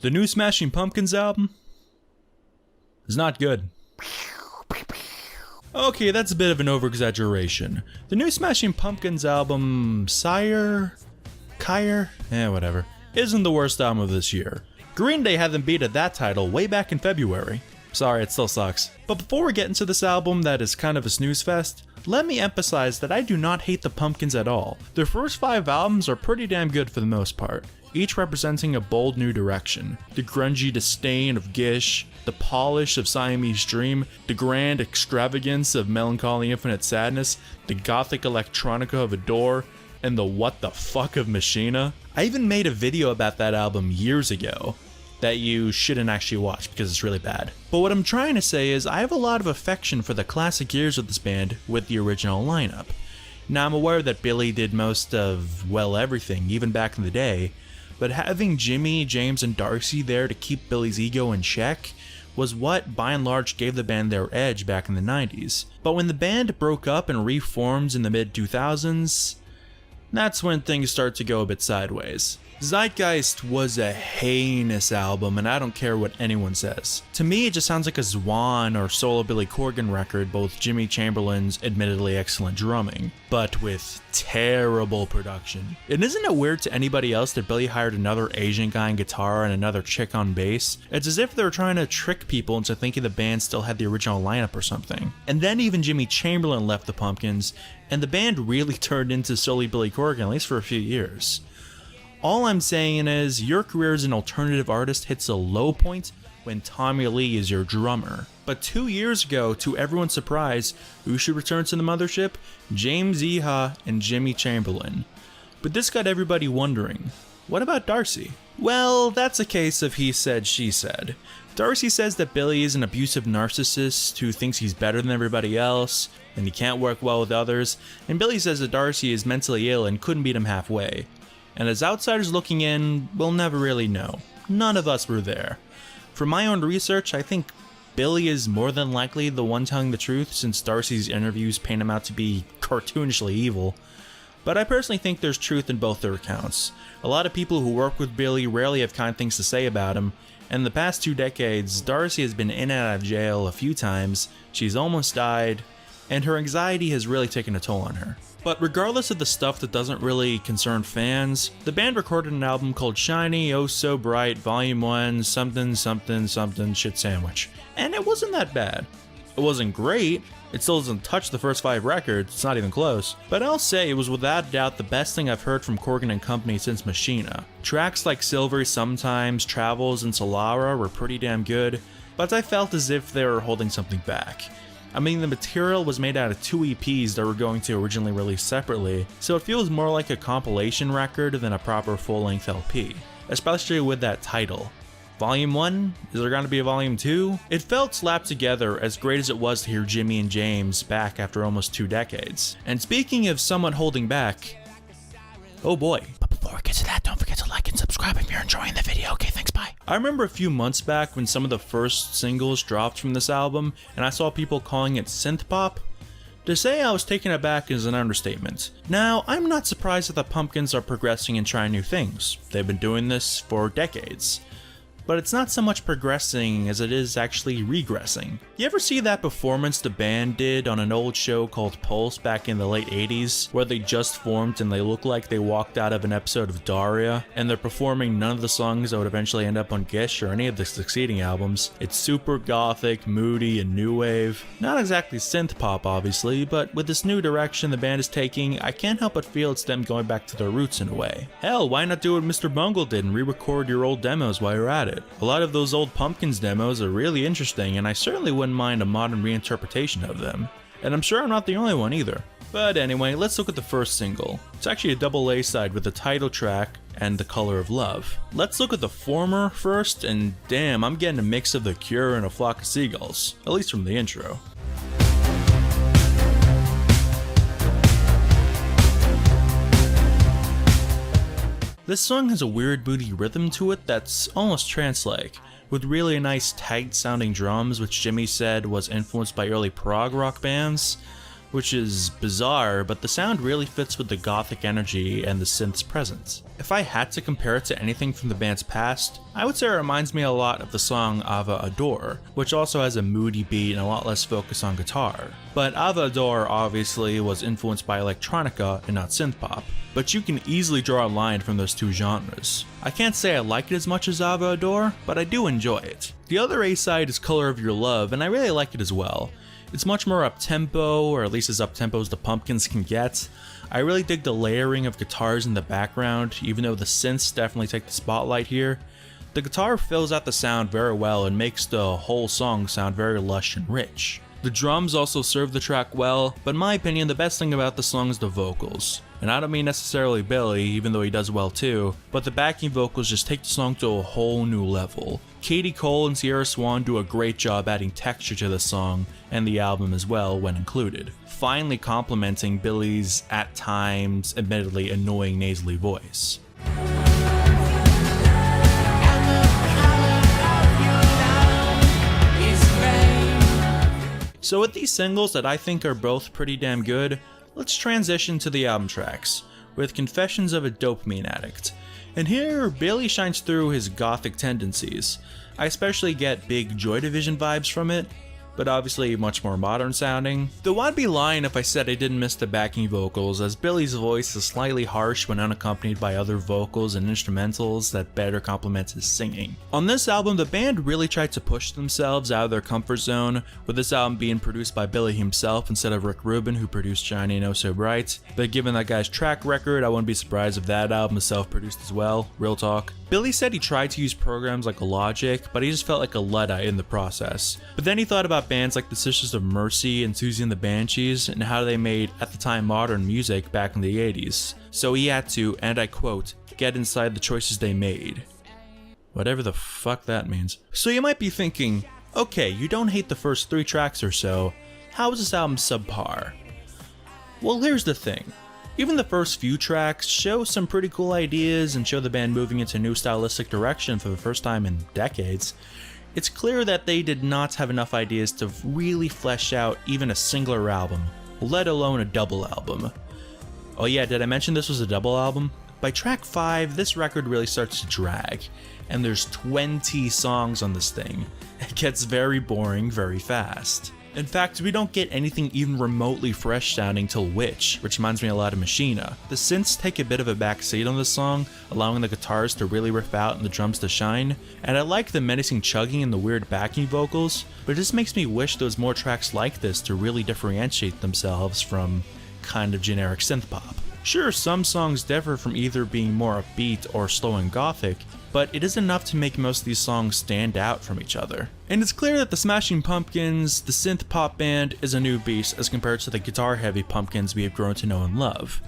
The new Smashing Pumpkins album is not good. Okay, that's a bit of an over-exaggeration. The new Smashing Pumpkins album, whatever, isn't the worst album of this year. Green Day had them beat at that title way back in February. Sorry, it still sucks. But before we get into this album that is kind of a snooze fest, let me emphasize that I do not hate the Pumpkins at all. Their first 5 albums are pretty damn good for the most part, each representing a bold new direction. The grungy disdain of Gish, the polish of Siamese Dream, the grand extravagance of Melancholy Infinite Sadness, the gothic electronica of Adore, and the what the fuck of Machina. I even made a video about that album years ago that you shouldn't actually watch because it's really bad. But what I'm trying to say is I have a lot of affection for the classic years of this band with the original lineup. Now I'm aware that Billy did most of, well, everything, even back in the day, but having Jimmy, James, and Darcy there to keep Billy's ego in check was what, by and large, gave the band their edge back in the 90s. But when the band broke up and reformed in the mid-2000s, that's when things start to go a bit sideways. Zeitgeist was a heinous album, and I don't care what anyone says. To me, it just sounds like a Zwan or solo Billy Corgan record, both Jimmy Chamberlain's admittedly excellent drumming, but with terrible production. And isn't it weird to anybody else that Billy hired another Asian guy on guitar and another chick on bass? It's as if they were trying to trick people into thinking the band still had the original lineup or something. And then even Jimmy Chamberlain left the Pumpkins, and the band really turned into solely Billy Corgan, at least for a few years. All I'm saying is, your career as an alternative artist hits a low point when Tommy Lee is your drummer. But 2 years ago, to everyone's surprise, who should return to the mothership? James Iha and Jimmy Chamberlain. But this got everybody wondering, what about Darcy? Well, that's a case of he said, she said. Darcy says that Billy is an abusive narcissist who thinks he's better than everybody else, and he can't work well with others, and Billy says that Darcy is mentally ill and couldn't meet him halfway. And as outsiders looking in, we'll never really know. None of us were there. From my own research, I think Billy is more than likely the one telling the truth, since Darcy's interviews paint him out to be cartoonishly evil. But I personally think there's truth in both their accounts. A lot of people who work with Billy rarely have kind things to say about him, and in the past 2 decades, Darcy has been in and out of jail a few times, she's almost died, and her anxiety has really taken a toll on her. But regardless of the stuff that doesn't really concern fans, the band recorded an album called Shiny, Oh So Bright, Volume 1, something something something shit sandwich. And it wasn't that bad. It wasn't great, it still doesn't touch the first 5 records, it's not even close. But I'll say it was without doubt the best thing I've heard from Corgan and Company since Machina. Tracks like Silvery Sometimes, Travels, and Solara were pretty damn good, but I felt as if they were holding something back. I mean, the material was made out of 2 EPs that were going to originally release separately, so it feels more like a compilation record than a proper full-length LP, especially with that title. Volume 1? Is there going to be a Volume 2? It felt slapped together, as great as it was to hear Jimmy and James back after almost 2 decades. And speaking of somewhat holding back, oh boy. But before we get to that, don't forget to like and subscribe if you're enjoying the video. Okay, thanks, bye. I remember a few months back when some of the first singles dropped from this album, and I saw people calling it synth pop. To say I was taken aback is an understatement. Now, I'm not surprised that the Pumpkins are progressing and trying new things. They've been doing this for decades. But it's not so much progressing as it is actually regressing. You ever see that performance the band did on an old show called Pulse back in the late 80s, where they just formed and they look like they walked out of an episode of Daria, and they're performing none of the songs that would eventually end up on Gish or any of the succeeding albums? It's super gothic, moody, and new wave. Not exactly synth pop, obviously, but with this new direction the band is taking, I can't help but feel it's them going back to their roots in a way. Hell, why not do what Mr. Bungle did and re-record your old demos while you're at it? A lot of those old Pumpkins demos are really interesting, and I certainly wouldn't mind a modern reinterpretation of them. And I'm sure I'm not the only one either. But anyway, let's look at the first single. It's actually a double A-side with the title track and The Color of Love. Let's look at the former first, and damn, I'm getting a mix of The Cure and A Flock of Seagulls, at least from the intro. This song has a weird moody rhythm to it that's almost trance-like, with really nice tight sounding drums, which Jimmy said was influenced by early prog rock bands. which is bizarre, but the sound really fits with the gothic energy and the synth's presence. If I had to compare it to anything from the band's past, I would say it reminds me a lot of the song Ava Adore, which also has a moody beat and a lot less focus on guitar. But Ava Adore obviously was influenced by electronica and not synthpop, but you can easily draw a line from those two genres. I can't say I like it as much as Ava Adore, but I do enjoy it. The other A-side is Color of Your Love, and I really like it as well. It's much more up-tempo, or at least as up-tempo as the Pumpkins can get. I really dig the layering of guitars in the background, even though the synths definitely take the spotlight here. The guitar fills out the sound very well and makes the whole song sound very lush and rich. The drums also serve the track well, but in my opinion the best thing about the song is the vocals. And I don't mean necessarily Billy, even though he does well too, but the backing vocals just take the song to a whole new level. Katie Cole and Sierra Swan do a great job adding texture to the song, and the album as well when included, finally complementing Billy's, at times, admittedly annoying nasally voice. So with these singles that I think are both pretty damn good, let's transition to the album tracks, with Confessions of a Dopamine Addict. And here, Billy shines through his gothic tendencies. I especially get big Joy Division vibes from it, but obviously much more modern sounding. Though I'd be lying if I said I didn't miss the backing vocals, as Billy's voice is slightly harsh when unaccompanied by other vocals and instrumentals that better complement his singing. On this album, the band really tried to push themselves out of their comfort zone, with this album being produced by Billy himself instead of Rick Rubin, who produced Shiny and Oh So Bright. But given that guy's track record, I wouldn't be surprised if that album is self-produced as well, real talk. Billy said he tried to use programs like Logic, but he just felt like a Luddite in the process. But then he thought about bands like the Sisters of Mercy and Susie and the Banshees and how they made, at the time, modern music back in the 80s. So he had to, and I quote, get inside the choices they made. Whatever the fuck that means. So you might be thinking, okay, you don't hate the first 3 tracks or so, how is this album subpar? Well, here's the thing. Even the first few tracks show some pretty cool ideas and show the band moving into a new stylistic direction for the first time in decades. It's clear that they did not have enough ideas to really flesh out even a singular album, let alone a double album. Oh yeah, did I mention this was a double album? By track 5, this record really starts to drag, and there's 20 songs on this thing. It gets very boring very fast. In fact, we don't get anything even remotely fresh sounding till which reminds me a lot of Machina. The synths take a bit of a backseat on this song, allowing the guitars to really riff out and the drums to shine, and I like the menacing chugging and the weird backing vocals, but it just makes me wish there was more tracks like this to really differentiate themselves from kind of generic synth pop. Sure, some songs differ from either being more upbeat or slow and gothic, but it is enough to make most of these songs stand out from each other. And it's clear that the Smashing Pumpkins, the synth pop band, is a new beast as compared to the guitar-heavy Pumpkins we have grown to know and love.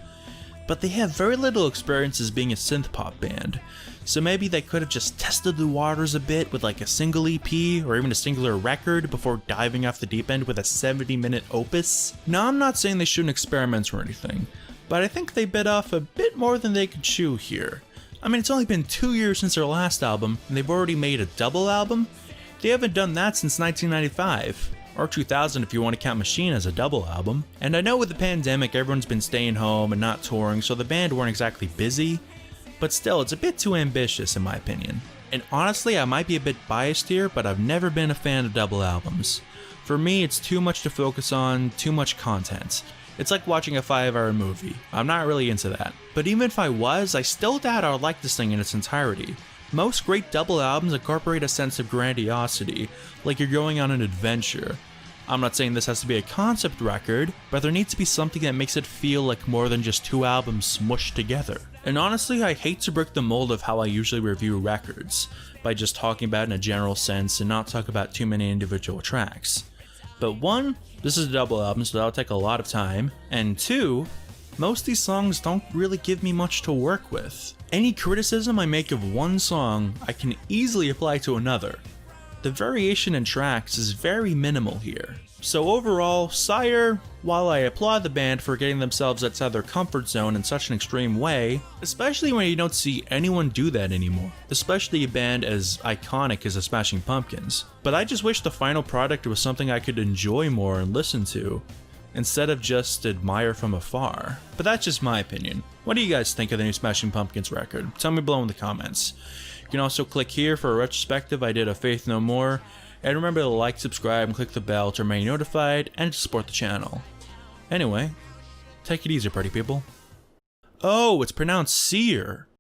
But they have very little experience as being a synth pop band, so maybe they could have just tested the waters a bit with like a single EP or even a singular record before diving off the deep end with a 70-minute opus. Now, I'm not saying they shouldn't experiment or anything, but I think they bit off a bit more than they could chew here. I mean, it's only been 2 years since their last album, and they've already made a double album? They haven't done that since 1995, or 2000 if you want to count Machine as a double album. And I know with the pandemic everyone's been staying home and not touring, so the band weren't exactly busy, but still, it's a bit too ambitious in my opinion. And honestly, I might be a bit biased here, but I've never been a fan of double albums. For me, it's too much to focus on, too much content. It's like watching a 5-hour movie. I'm not really into that. But even if I was, I still doubt I would like this thing in its entirety. Most great double albums incorporate a sense of grandiosity, like you're going on an adventure. I'm not saying this has to be a concept record, but there needs to be something that makes it feel like more than just 2 albums smushed together. And honestly, I hate to break the mold of how I usually review records, by just talking about it in a general sense and not talk about too many individual tracks. But 1, this is a double album, so that'll take a lot of time, and 2, most of these songs don't really give me much to work with. Any criticism I make of one song, I can easily apply to another. The variation in tracks is very minimal here. So overall, Sire, while I applaud the band for getting themselves outside their comfort zone in such an extreme way, especially when you don't see anyone do that anymore, especially a band as iconic as the Smashing Pumpkins, but I just wish the final product was something I could enjoy more and listen to, instead of just admire from afar. But that's just my opinion. What do you guys think of the new Smashing Pumpkins record? Tell me below in the comments. You can also click here for a retrospective I did of Faith No More, and remember to like, subscribe, and click the bell to remain notified and to support the channel. Anyway, take it easy, party people. Oh, it's pronounced seer.